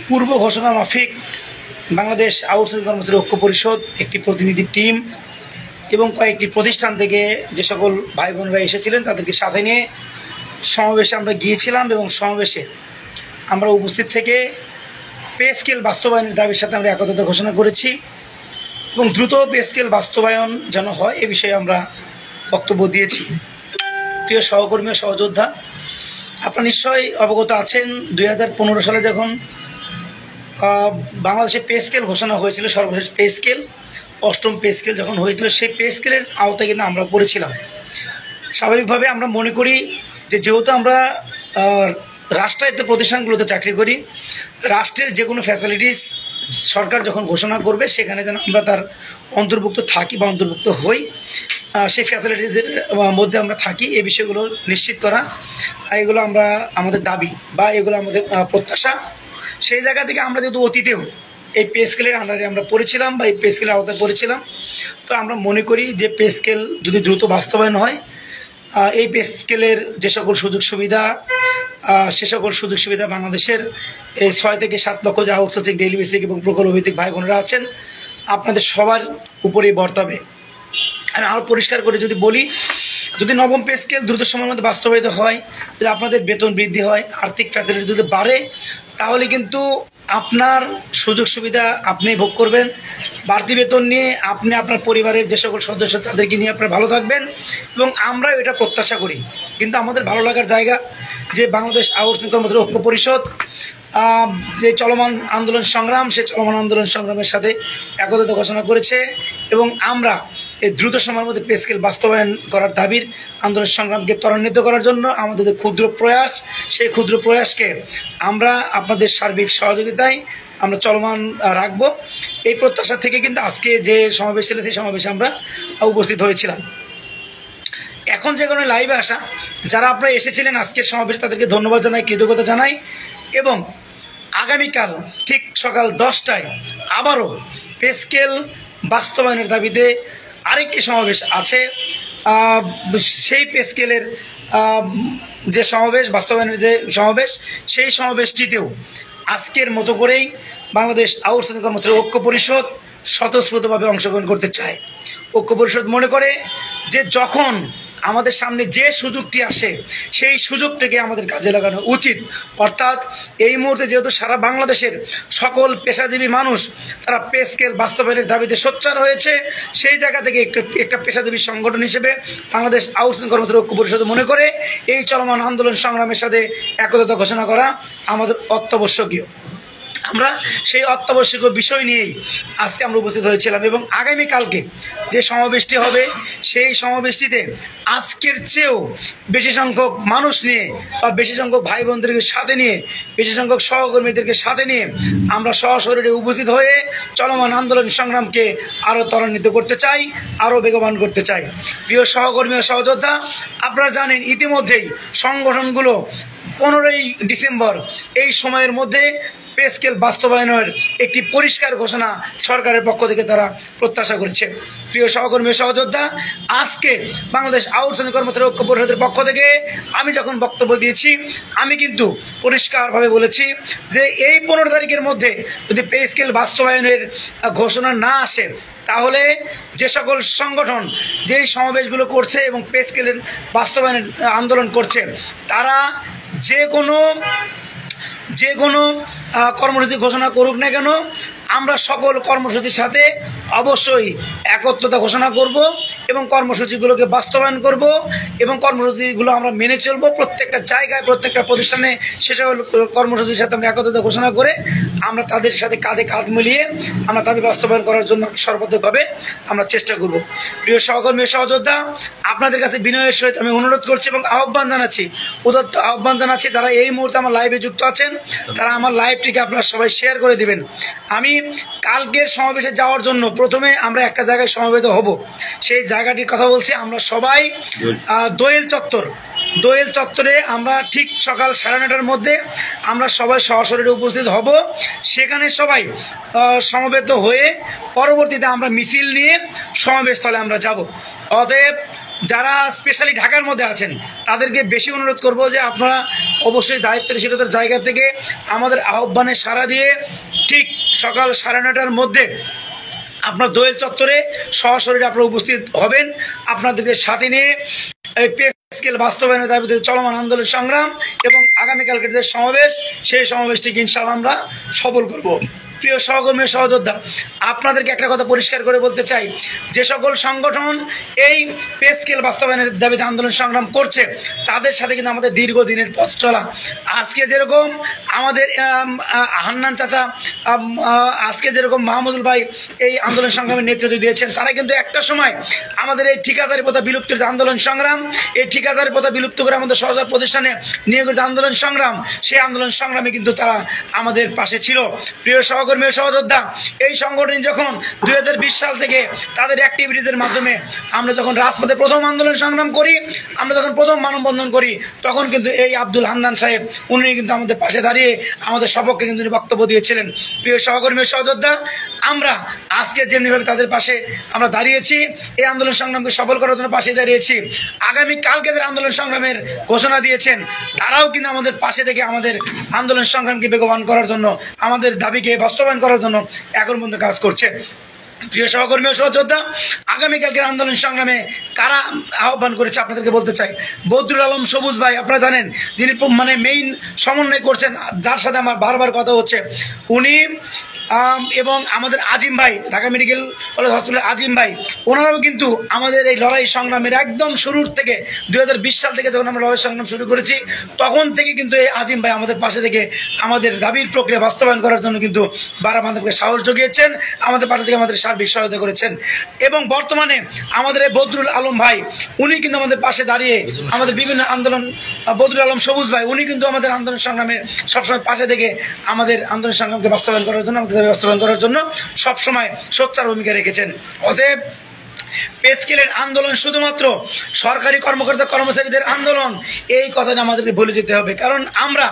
পূর্ব ঘোষণা মাফিক বাংলাদেশ আউটসোর্সিং কর্মচারী ঐক্য পরিষদ একটি প্রতিনিধি টিম এবং কয়েকটি প্রতিষ্ঠান থেকে যে সকল ভাই বোনরা এসেছিলেন তাদেরকে সাথে নিয়ে সমাবেশে আমরা গিয়েছিলাম এবং সমাবেশে আমরা উপস্থিত থেকে পে স্কেল বাস্তবায়নের দাবির সাথে আমরা একত্রতা ঘোষণা করেছি এবং দ্রুত পে স্কেল বাস্তবায়ন যেন হয় এ বিষয়ে আমরা বক্তব্য দিয়েছি। প্রিয় সহকর্মী ও সহযোদ্ধা, আপনারা নিশ্চয়ই অবগত আছেন 2015 সালে যখন বাংলাদেশে পে স্কেল ঘোষণা হয়েছিল, সর্বশেষ পে স্কেল, অষ্টম পে স্কেল যখন হয়েছিল, সেই পে স্কেলের আওতায় কিন্তু আমরা পড়েছিলাম। স্বাভাবিকভাবে আমরা মনে করি যে যেহেতু আমরা রাষ্ট্রায়ত্ত প্রতিষ্ঠানগুলোতে চাকরি করি, রাষ্ট্রের যে কোনো ফ্যাসিলিটিস সরকার যখন ঘোষণা করবে সেখানে যেন আমরা তার অন্তর্ভুক্ত থাকি বা অন্তর্ভুক্ত হই, সেই ফ্যাসিলিটিসের মধ্যে আমরা থাকি, এই বিষয়গুলো নিশ্চিত করা, এগুলো আমরা আমাদের দাবি বা এগুলো আমাদের প্রত্যাশা। সেই জায়গা থেকে আমরা যেহেতু অতীতেও এই পে স্কেলের আন্ডারে আমরা পড়েছিলাম বা এই পে স্কেলের আওতায় পড়েছিলাম, তো আমরা মনে করি যে পে স্কেল যদি দ্রুত বাস্তবায়ন হয়, এই পে স্কেলের যে সকল সুযোগ সুবিধা, সে সকল সুযোগ সুবিধা বাংলাদেশের এই 6 থেকে 7 লক্ষ যে আউটসোর্সিং ডেইলি বেসিক এবং প্রকল্পভিত্তিক ভাই বোনেরা আছেন আপনাদের সবার উপরেই বর্তাবে। আমি আরও পরিষ্কার করে যদি বলি, যদি নবম পে স্কেল দ্রুত সময়ের মধ্যে বাস্তবায়িত হয়, যদি আপনাদের বেতন বৃদ্ধি হয়, আর্থিক ফ্যাসিলিটি যদি বাড়ে, তাহলে কিন্তু আপনার সুযোগ সুবিধা আপনি ভোগ করবেন, বাড়তি বেতন নিয়ে আপনি আপনার পরিবারের যে সকল সদস্য তাদেরকে নিয়ে আপনারা ভালো থাকবেন এবং আমরাও এটা প্রত্যাশা করি। কিন্তু আমাদের ভালো লাগার জায়গা যে বাংলাদেশ আউটসোর্সিং কর্মচারী ঐক্য পরিষদ যে চলমান আন্দোলন সংগ্রাম, সেই চলমান আন্দোলন সংগ্রামের সাথে একত্রতা ঘোষণা করেছে এবং আমরা এই দ্রুত সময়ের মধ্যে পে স্কেল বাস্তবায়ন করার দাবির আন্দোলন সংগ্রামকে ত্বরান্বিত করার জন্য আমাদের যে ক্ষুদ্র প্রয়াস, সেই ক্ষুদ্র প্রয়াসকে আমরা আপনাদের সার্বিক সহযোগিতায় আমরা চলমান রাখব। এই প্রত্যাশা থেকে কিন্তু আজকে যে সমাবেশ ছিল সেই সমাবেশে আমরা উপস্থিত হয়েছিলাম। এখন যে কারণে লাইভে আসা যারা আপনারা এসেছিলেন আজকের সমাবেশে তাদেরকে ধন্যবাদ জানাই, কৃতজ্ঞতা জানাই এবং আগামীকাল ঠিক সকাল 10টায় আবারও পে স্কেল বাস্তবায়নের দাবিতে আরেকটি সমাবেশ আছে। সেই পে স্কেলের যে সমাবেশ, বাস্তবায়নের যে সমাবেশ, সেই সমাবেশটিতেও আজকের মতো করেই বাংলাদেশ আউটসোর্সিং কর্মচারী ঐক্য পরিষদ স্বতঃস্ফূর্তভাবে অংশগ্রহণ করতে চায়। ঐক্য পরিষদ মনে করে যে যখন আমাদের সামনে যে সুযোগটি আসে সেই সুযোগটিকে আমাদের কাজে লাগানো উচিত। অর্থাৎ এই মুহূর্তে যেহেতু সারা বাংলাদেশের সকল পেশাজীবী মানুষ তারা পে স্কেল বাস্তবায়নের দাবিতে সোচ্চার হয়েছে, সেই জায়গা থেকে একটা পেশাজীবী সংগঠন হিসেবে বাংলাদেশ আউটসোর্সিং কর্মচারী ঐক্য পরিষদ মনে করে এই চলমান আন্দোলন সংগ্রামের সাথে একত্রতা ঘোষণা করা আমাদের অত্যাবশ্যকীয়। আমরা সেই অত্যাবশ্যকীয় বিষয় নিয়েই আজকে আমরা উপস্থিত হয়েছিলাম এবং আগামীকালকে যে সমাবেশটি হবে সেই সমাবেশটিতে আজকের চেয়েও বেশি সংখ্যক মানুষ নিয়ে বা বেশি সংখ্যক ভাই বোনদেরকে সাথে নিয়ে, বেশি সংখ্যক সহকর্মীদেরকে সাথে নিয়ে আমরা সশরীরে উপস্থিত হয়ে চলমান আন্দোলন সংগ্রামকে আরও ত্বরান্বিত করতে চাই, আরও বেগবান করতে চাই। প্রিয় সহকর্মী ও সহযোদ্ধা, আপনারা জানেন ইতিমধ্যেই সংগঠনগুলো 15ই ডিসেম্বর এই সময়ের মধ্যে পে স্কেল বাস্তবায়নের একটি পরিষ্কার ঘোষণা সরকারের পক্ষ থেকে তারা প্রত্যাশা করেছে। প্রিয় সহকর্মী সহযোদ্ধা, আজকে বাংলাদেশ আউটসোর্সিং কর্মচারী ঐক্য পরিষদের পক্ষ থেকে আমি যখন বক্তব্য দিয়েছি আমি কিন্তু পরিষ্কারভাবে বলেছি যে এই 15 তারিখের মধ্যে যদি পে স্কেল বাস্তবায়নের ঘোষণা না আসে তাহলে যে সকল সংগঠন যেই সমাবেশগুলো করছে এবং পে স্কেলের বাস্তবায়নের আন্দোলন করছে তারা যে কোনো কর্মসূচি ঘোষণা করুক না কেন, আমরা সকল কর্মসূচির সাথে অবশ্যই একত্রতা ঘোষণা করব এবং কর্মসূচিগুলোকে বাস্তবায়ন করব এবং কর্মসূচিগুলো আমরা মেনে চলব। প্রত্যেকটা জায়গায়, প্রত্যেকটা প্রতিষ্ঠানে সে সকল কর্মসূচির সাথে আমরা একত্রতা ঘোষণা করে আমরা তাদের সাথে কাঁধে কাঁধ মিলিয়ে আমরা দাবি বাস্তবায়ন করার জন্য সর্বতভাবে আমরা চেষ্টা করব। প্রিয় সহকর্মী সহযোদ্ধা, আপনাদের কাছে বিনয়ের সহিত আমি অনুরোধ করছি এবং আহ্বান জানাচ্ছি, উদাত্ত আহ্বান জানাচ্ছি, যারা এই মুহূর্তে আমার লাইভে যুক্ত আছেন তারা আমার লাইভটিকে আপনারা সবাই শেয়ার করে দিবেন। আমি কালকের সমাবেশে যাওয়ার জন্য প্রথমে আমরা একটা জায়গায় সমবেত হব, সেই জায়গাটির কথা বলছি। আমরা সবাই দোয়েল চত্বরে আমরা ঠিক সকাল 9:30টার মধ্যে আমরা সবাই সশরীরে উপস্থিত হব। সেখানে সবাই সমবেত হয়ে পরবর্তীতে আমরা মিছিল নিয়ে সমাবেশ স্থলে আমরা যাব। অতএব যারা স্পেশালি ঢাকার মধ্যে আছেন তাদেরকে বেশি অনুরোধ করব যে আপনারা অবশ্যই দায়িত্বশীলতার জায়গা থেকে আমাদের আহ্বানে সাড়া দিয়ে ঠিক সকাল 9:30টার মধ্যে আপনার দোয়েল চত্বরে সরাসরি আপনারা উপস্থিত হবেন। আপনাদেরকে সাথে নিয়ে এই পে স্কেল বাস্তবায়নের দাবিতে চলমান আন্দোলন সংগ্রাম এবং আগামীকালকে যে সমাবেশ, সেই সমাবেশটিকে ইনশাআল্লাহ আমরা সফল করব। প্রিয় সহকর্মী সহযোদ্ধা, আপনাদেরকে একটা কথা পরিষ্কার করে বলতে চাই, যে সকল সংগঠন এই পে স্কেল বাস্তবায়নের দাবিতে আন্দোলন সংগ্রাম করছে তাদের সাথে কিন্তু আমাদের দীর্ঘদিনের পথ চলা। আজকে যেরকম আমাদের হান্নান চাচা, আজকে যেরকম মাহমুদুল ভাই এই আন্দোলন সংগ্রামের নেতৃত্ব দিয়েছেন, তারা কিন্তু একটা সময় আমাদের এই ঠিকাদারি প্রথা বিলুপ্তির যে আন্দোলন সংগ্রাম, এই ঠিকাদারি প্রথা বিলুপ্ত করে আমাদের সহযোগ প্রতিষ্ঠানে নিয়োগের আন্দোলন সংগ্রাম, সেই আন্দোলন সংগ্রামে কিন্তু তারা আমাদের পাশে ছিল। প্রিয় সহকর্মী সহযোদ্ধা, এই সংগঠন যখন 2020 সাল থেকে তাদের অ্যাক্টিভিটিসের মাধ্যমে আমরা যখন রাজপথে প্রথম আন্দোলন সংগ্রাম করি, আমরা যখন প্রথম মানববন্ধন করি, তখন কিন্তু এই আব্দুল হান্নান সাহেব উনি কিন্তু আমাদের পাশে দাঁড়িয়ে আমাদের সপক্ষে কিন্তু বক্তব্য দিয়েছিলেন। প্রিয় সহকর্মী সহযোদ্ধা, আমরা আজকে যেমনিভাবে তাদের পাশে আমরা দাঁড়িয়েছি, এই আন্দোলন সংগ্রামকে সফল করার জন্য পাশে দাঁড়িয়েছি, আগামী কালকে যারা আন্দোলন সংগ্রামের ঘোষণা দিয়েছেন তারাও কিন্তু আমাদের পাশে থেকে আমাদের আন্দোলন সংগ্রামকে বেগবান করার জন্য, আমাদের দাবিকে বাস্তবায়ন করার জন্য এখন পর্যন্ত কাজ করছে। প্রিয় সহকর্মী ও সহযোদ্ধা, আগামীকালকের আন্দোলন সংগ্রামে কারা আহ্বান করেছে আপনাদেরকে বলতে চাই। বদরুল আলম সবুজ ভাই, আপনারা জানেন, যিনি মানে মেইন সমন্বয় করছেন, যার সাথে আমার বারবার কথা হচ্ছে, উনি এবং আমাদের আজিম ভাই, ঢাকা মেডিকেল কলেজ হসপিটালের আজিম ভাই, ওনারাও কিন্তু আমাদের এই লড়াই সংগ্রামের একদম শুরুর থেকে 2020 সাল থেকে যখন আমরা লড়াই সংগ্রাম শুরু করেছি তখন থেকে কিন্তু এই আজিম ভাই আমাদের পাশে থেকে আমাদের দাবির প্রক্রিয়া বাস্তবায়ন করার জন্য কিন্তু বারবার আমাদেরকে সাহস জুগিয়েছেন, আমাদের পাশে থেকে আমাদের সার্বিক সহায়তা করেছেন। এবং বর্তমানে আমাদের এই বদরুল আলম ভাই, উনি কিন্তু আমাদের পাশে দাঁড়িয়ে আমাদের বিভিন্ন আন্দোলন, বদরুল আলম সবুজ ভাই, উনি কিন্তু আমাদের আন্দোলন সংগ্রামে সবসময় পাশে থেকে আমাদের আন্দোলন সংগ্রামকে বাস্তবায়ন করার জন্য, আমাদের বাস্তবায়ন করার জন্য সবসময় সোচ্চার ভূমিকা রেখেছেন। অতএব পে স্কেলের আন্দোলন শুধুমাত্র সরকারি কর্মকর্তা কর্মচারীদের আন্দোলন, এই কথাটা আমাদেরকে বলে যেতে হবে। কারণ আমরা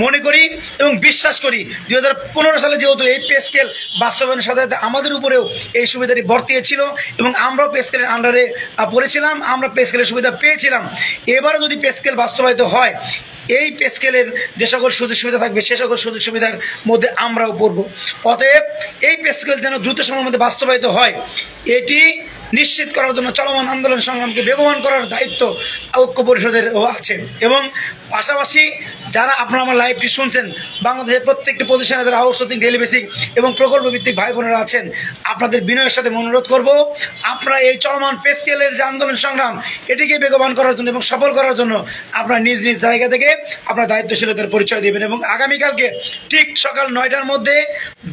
মনে করি এবং বিশ্বাস করি 2015 সালে যেহেতু এই পে স্কেল বাস্তবায়নের সাথে সাথে আমাদের উপরেও এই সুবিধাটি বর্তিয়েছিল এবং আমরাও পে স্কেলের আন্ডারে পড়েছিলাম, আমরা পে স্কেলের সুবিধা পেয়েছিলাম। এবারও যদি পে স্কেল বাস্তবায়িত হয়, এই পে স্কেলের যে সকল সুযোগ সুবিধা থাকবে সে সকল সুযোগ সুবিধার মধ্যে আমরাও পড়ব। অতএব এই পে স্কেল যেন দ্রুত সময়ের মধ্যে বাস্তবায়িত হয়, এটি নিশ্চিত করার জন্য চলমান আন্দোলন সংগ্রামকে বেগবান করার দায়িত্ব ঐক্য পরিষদেরও আছে। এবং পাশাপাশি যারা আপনারা আমার লাইভটি শুনছেন, বাংলাদেশের প্রত্যেকটি প্রতিষ্ঠানে যারা আউটসোর্সিং, ডেলি বেসিক এবং প্রকল্প ভিত্তিক ভাই বোনেরা আছেন, আপনাদের বিনয়ের সাথে অনুরোধ করব, আপনারা এই চলমান পে স্কেলের যে আন্দোলন সংগ্রাম, এটিকে বেগবান করার জন্য এবং সফল করার জন্য আপনারা নিজ নিজ জায়গা থেকে আপনার দায়িত্বশীলতার পরিচয় দেবেন। এবং আগামীকালকে ঠিক সকাল 9টার মধ্যে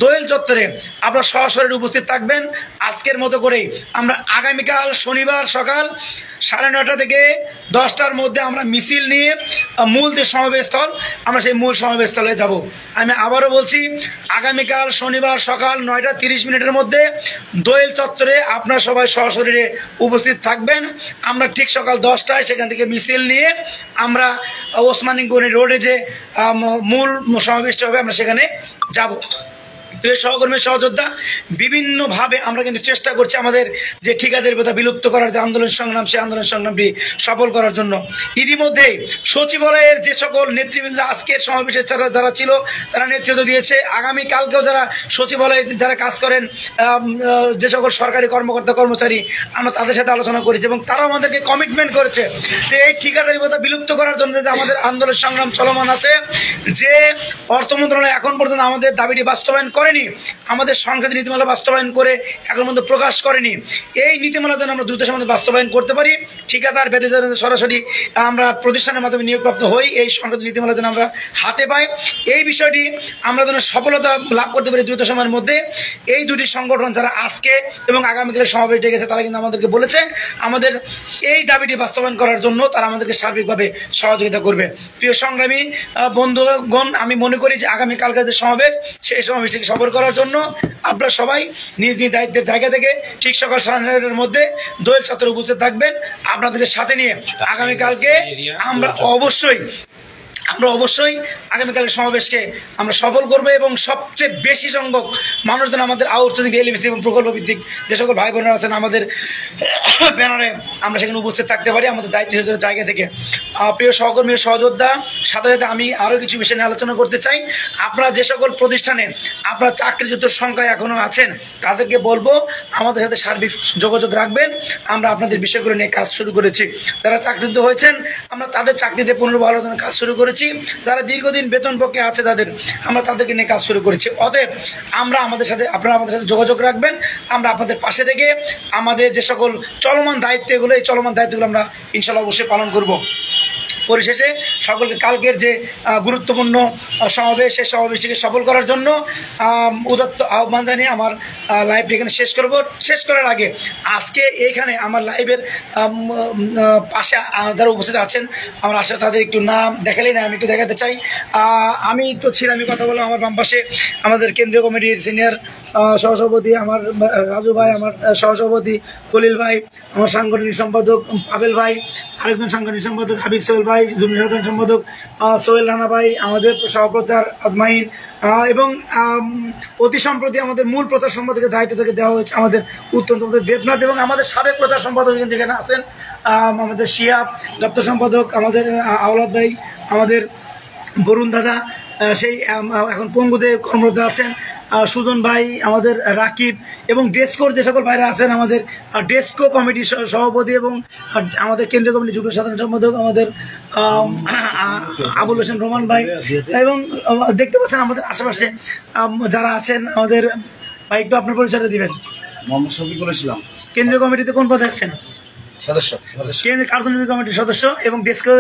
দোয়েল চত্বরে আপনারা সরাসরি উপস্থিত থাকবেন। আজকের মতো করেই আমরা আগামীকাল শনিবার সকাল 9:30 থেকে 10টার মধ্যে আমরা মিছিল নিয়ে মূল যে সমাবেশস্থল, আমরা সেই মূল সমাবেশস্থলে যাব। আমি আবারও বলছি, আগামীকাল শনিবার সকাল 9:30 মধ্যে দোয়েল চত্বরে আপনারা সবাই সশরীরে উপস্থিত থাকবেন। আমরা ঠিক সকাল 10টায় সেখান থেকে মিছিল নিয়ে আমরা ওসমানী গনি রোডে যে মূল সমাবেশটা হবে আমরা সেখানে যাব। প্রিয় সহকর্মী সহযোদ্ধা, বিভিন্নভাবে আমরা কিন্তু চেষ্টা করছি আমাদের যে ঠিকাদারি প্রথা বিলুপ্ত করার যে আন্দোলন সংগ্রাম, সেই আন্দোলন সংগ্রামটি সফল করার জন্য। ইতিমধ্যে সচিবালয়ের যে সকল নেতৃবৃন্দ আজকের সমাবেশে যারা ছিল তারা নেতৃত্ব দিয়েছে। আগামী কালকেও যারা সচিবালয়ে যারা কাজ করেন, যে সকল সরকারি কর্মকর্তা কর্মচারী, আমরা তাদের সাথে আলোচনা করেছি এবং তারাও আমাদেরকে কমিটমেন্ট করেছে যে এই ঠিকাদারি প্রথা বিলুপ্ত করার জন্য যে আমাদের আন্দোলন সংগ্রাম চলমান আছে, যে অর্থ মন্ত্রণালয় এখন পর্যন্ত আমাদের দাবিটি বাস্তবায়ন করেনি, আমাদের সংসদীয় নীতিমালা বাস্তবায়ন করে এখন পর্যন্ত প্রকাশ করেনি, এই নীতিমালা যেন আমরা দ্রুত সময়ে বাস্তবায়ন করতে পারি। ঠিকাদার বেঁধে যেন সরাসরি আমরা প্রতিষ্ঠানের মাধ্যমে নিয়োগপ্রাপ্ত হই, এই সংসদীয় নীতিমালা যেন আমরা হাতে পাই, এই বিষয়টি আমরা যেন সফলতা লাভ করতে পারি দ্রুত সময়ের মধ্যে। এই দুটি সংগঠন যারা আজকে এবং আগামীকালের সমাবেশ ডেকেছে, তারা কিন্তু আমাদেরকে বলেছে আমাদের এই দাবিটি বাস্তবায়ন করার জন্য তারা আমাদেরকে সার্বিকভাবে সহযোগিতা করবে। প্রিয় সংগ্রামী বন্ধুগণ, আমি মনে করি যে আগামীকালকার যে সমাবেশ, সেই সমাবেশটিকে সফল করার জন্য আপনারা সবাই নিজ নিজ দায়িত্বের জায়গা থেকে ঠিক সকাল 9:30 মধ্যে দোয়েল চত্বরে উপস্থিত থাকবেন। আপনাদেরকে সাথে নিয়ে আগামীকালকে আমরা অবশ্যই আমরা অবশ্যই আগামীকালের সমাবেশকে আমরা সফল করবো এবং সবচেয়ে বেশি সংখ্যক মানুষজন আমাদের আউটসোর্সিং এলএমসি এবং প্রকল্প ভিত্তিক যে সকল ভাই বোনেরা আছেন আমাদের ব্যানারে আমরা সেখানে উপস্থিত থাকতে পারি আমাদের দায়িত্বের জায়গা থেকে। প্রিয় সহকর্মী ও সহযোদ্ধা, সাথে সাথে আমি আরও কিছু বিষয় নিয়ে আলোচনা করতে চাই। আপনারা যে সকল প্রতিষ্ঠানে আপনারা চাকরিচ্যুত সংখ্যায় এখনও আছেন তাদেরকে বলবো আমাদের সাথে সার্বিক যোগাযোগ রাখবেন। আমরা আপনাদের বিষয়গুলো নিয়ে কাজ শুরু করেছি। যারা চাকরিচ্যুত হয়েছেন আমরা তাদের চাকরিতে পুনর্বহালের কাজ শুরু করেছি। যারা দীর্ঘদিন বেতন পক্ষে আছে আমরা তাদেরকে নিয়ে কাজ শুরু করেছি। অতএব আপনারা আমাদের সাথে যোগাযোগ রাখবেন। আমরা আপনাদের পাশে থেকে আমাদের যে সকল চলমান দায়িত্বগুলো এই চলমান দায়িত্বগুলো আমরা ইনশাআল্লাহ অবশ্যই পালন করব। পরিশেষে সকলকে কালকের যে গুরুত্বপূর্ণ সমাবেশ সেই সমাবেশটিকে সফল করার জন্য উদাত্ত আহ্বান জানিয়ে আমার লাইভটি এখানে শেষ করব। শেষ করার আগে আজকে এইখানে আমার লাইভের পাশে যারা উপস্থিত আছেন আমার আশা তাদের একটু নাম দেখালেই না আমি একটু দেখাতে চাই। আমি তো ছিলামই কথা বললাম আমার বাম পাশে আমাদের কেন্দ্রীয় কমিটির সিনিয়র সহসভাপতি আমার রাজু ভাই, আমার সহসভাপতি খলিল ভাই, আমার সাংগঠনিক সম্পাদক পাবেল ভাই, আরেকজন সাংগঠনিক সম্পাদক হাবিব সোহেল ভাই, যুগ্ম সাধারণ সম্পাদক সোহেল রানা ভাই, আমাদের সহপ্রচার আজমাইন এবং অতি সম্প্রতি আমাদের মূল প্রচার সম্পাদকের দায়িত্ব থেকে দেওয়া হয়েছে আমাদের উত্তম দেবনাথ এবং আমাদের সাবেক প্রচার সম্পাদক যেখানে আছেন আমাদের শিয়াব দপ্তর সম্পাদক আমাদের আওলাদ ভাই, আমাদের বরুণ দাদা সেই এখন পঙ্গুতে কর্মরত আছেন, সুজন ভাই, আমাদের রাকিব এবং ডেস্কোর যে সকল ভাইরা আছেন আমাদের ডেস্কো কমিটির সভাপতি এবং আমাদের কেন্দ্রীয় কমিটির যুগ্ম সাধারণ সম্পাদক আমাদের আবুল হোসেন রোমান ভাই এবং দেখতে পাচ্ছেন আমাদের আশেপাশে যারা আছেন আমাদের ভাই একটু আপনার পরিচয়টা দিবেন। মোহাম্মদ শফিকুল ইসলাম, কেন্দ্রীয় কমিটিতে কোন পদে আছেন? সদস্য, কেন্দ্রীয় কার্যনির্বাহী কমিটির সদস্য এবং ডেস্কোর